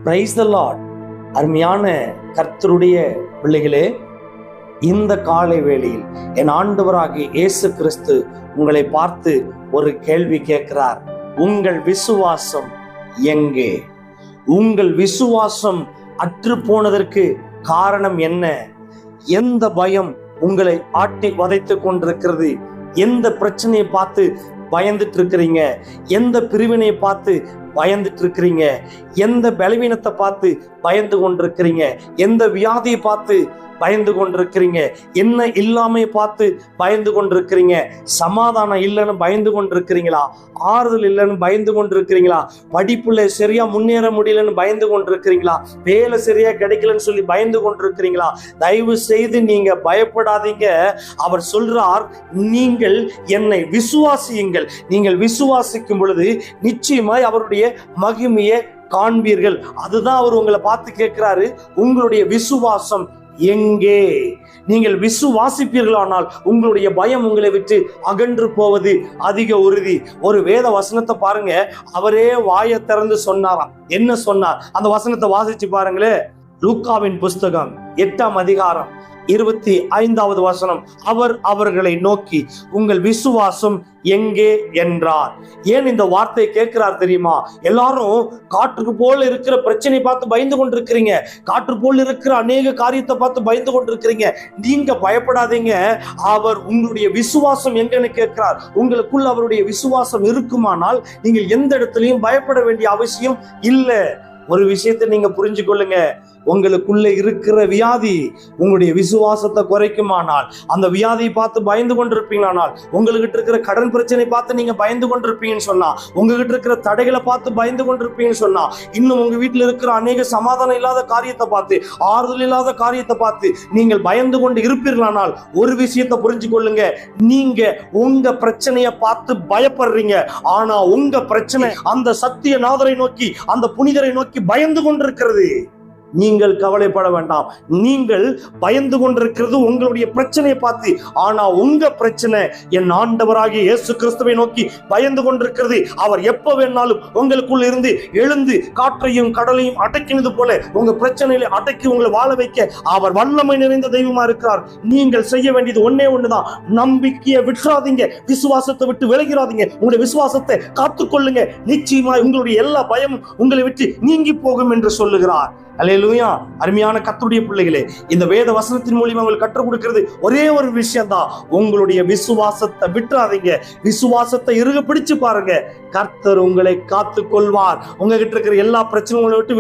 Praise the Lord. அருமையான கர்த்தருடைய பிள்ளைகளே, இந்த காலை வேளையில் என் ஆண்டவராகிய இயேசு கிறிஸ்து உங்களை பார்த்து ஒரு கேள்வி கேட்கிறார். உங்கள் விசுவாசம் எங்கே? உங்கள் விசுவாசம் அற்று போனதற்கு காரணம் என்ன? எந்த பயம் உங்களை ஆட்டி வதைத்துக் கொண்டிருக்கிறது? எந்த பிரச்சனையை பார்த்து பயந்துட்டு இருக்கிறீங்க? எந்த பிரிவினையை பார்த்து பயந்துட்டு இருக்கிறீங்க? எந்த பலவீனத்தை பார்த்து பயந்து கொண்டிருக்கிறீங்க? எந்த வியாதியை பார்த்து பயந்து கொண்டிருக்கிறீங்க? என்ன இல்லாமை பார்த்து பயந்து கொண்டிருக்கிறீங்க? சமாதானம் இல்லைன்னு பயந்து கொண்டிருக்கிறீங்களா? ஆறுதல் இல்லைன்னு பயந்து கொண்டிருக்கிறீங்களா? படிப்புல சரியா முன்னேற முடியலன்னு பயந்து கொண்டிருக்கிறீங்களா? வேலை சரியா கிடைக்கலன்னு சொல்லி பயந்து கொண்டிருக்கிறீங்களா? தயவு செய்து நீங்க பயப்படாதீங்க. அவர் சொல்றார், நீங்கள் என்னை விசுவாசியுங்கள். நீங்கள் விசுவாசிக்கும் பொழுது நிச்சயமாய் அவருடைய மகிமையை காண்பீர்கள். அதுதான் அவர் உங்களை பார்த்து கேட்கிறாரு, உங்களுடைய விசுவாசம் எங்கே? நீங்கள் விசுவாசிப்பீர்களானால் உங்களுடைய பயம் உங்களை விட்டு அகன்று போவது அதிக உறுதி. ஒரு வேத வசனத்தை பாருங்க, அவரே வாயை திறந்து சொன்னாராம். என்ன சொன்னார்? அந்த வசனத்தை வாசிச்சு பாருங்களே. லூக்காவின் புஸ்தகம் 8ஆம் அதிகாரம் 25வது வசனம். அவர் அவர்களை நோக்கி, உங்கள் விசுவாசம் எங்கே என்றார். ஏன் இந்த வார்த்தையை கேட்கிறார் தெரியுமா? எல்லாரும் காற்று போல இருக்கிற பிரச்சனை பார்த்து பயந்து கொண்டிருக்கிறீங்க. காற்று போல இருக்கிற அநேக காரியத்தை பார்த்து பயந்து கொண்டிருக்கிறீங்க. நீங்க பயப்படாதீங்க. அவர் உங்களுடைய விசுவாசம் எங்கன்னு கேட்கிறார். உங்களுக்குள்ள அவருடைய விசுவாசம் இருக்குமானால் நீங்கள் எந்த இடத்துலையும் பயப்பட வேண்டிய அவசியம் இல்லை. ஒரு விஷயத்தை நீங்க புரிஞ்சு கொள்ளுங்க, உங்களுக்குள்ள இருக்கிற வியாதி உங்களுடைய விசுவாசத்தை குறைக்குமானால், அந்த வியாதியை பார்த்து பயந்து கொண்டிருப்பீங்களானால், உங்ககிட்ட இருக்கிற கடன் பிரச்சனை பார்த்து நீங்க பயந்து கொண்டிருப்பீங்கன்னு சொன்னா, உங்ககிட்ட இருக்கிற தடைகளை பார்த்து பயந்து கொண்டிருப்பீங்கன்னு சொன்னா, இன்னும் உங்க வீட்டில் இருக்கிற அநேக சமாதானம் இல்லாத காரியத்தை பார்த்து, ஆறுதல் இல்லாத காரியத்தை பார்த்து நீங்கள் பயந்து கொண்டு இருப்பீர்களானால், ஒரு விஷயத்தை புரிஞ்சு கொள்ளுங்க, நீங்க உங்க பிரச்சனையை பார்த்து பயப்படுறீங்க. ஆனா உங்க பிரச்சனை அந்த சத்திய நாதரை நோக்கி, அந்த புனிதரை நோக்கி பயந்து கொண்டிருக்கிறது. நீங்கள் கவலைப்பட வேண்டாம். நீங்கள் பயந்து கொண்டிருக்கிறது உங்களுடைய பிரச்சனையை பார்த்து. ஆனா உங்க பிரச்சனை என் ஆண்டவராகிய இயேசு கிறிஸ்துவை நோக்கி பயந்து கொண்டிருக்கிறது. அவர் எப்ப வேணாலும் உங்களுக்குள்ள இருந்து எழுந்து காற்றையும் கடலையும் அடக்கினது போல உங்க பிரச்சனையில அடக்கி உங்களை வாழ வைக்க அவர் வல்லமை நிறைந்த தெய்வமா இருக்கிறார். நீங்கள் செய்ய வேண்டியது ஒன்னே ஒண்ணுதான், நம்பிக்கையை விட்டுறாதீங்க, விசுவாசத்தை விட்டு விலகிறாதீங்க. உங்களுடைய விசுவாசத்தை காத்துக்கொள்ளுங்க. நிச்சயமாய் உங்களுடைய எல்லா பயமும் உங்களை விட்டு நீங்கி போகும் என்று சொல்லுகிறார். அல்லேலூயா. அருமையான கர்த்தருடைய பிள்ளைகளே, இந்த வேத வசனத்தின் மூலமா உங்களுக்கு கற்றுக் கொடுக்கிறது ஒரே ஒரு விஷயம் தான், உங்களுடைய விசுவாசத்தை விட்டுறாதீங்க. விசுவாசத்தை இறுக பிடிச்சு பாருங்க, கர்த்தர் உங்களை காத்துக் கொள்வார். உங்ககிட்ட இருக்கிற எல்லா பிரச்சனைகளை விட்டு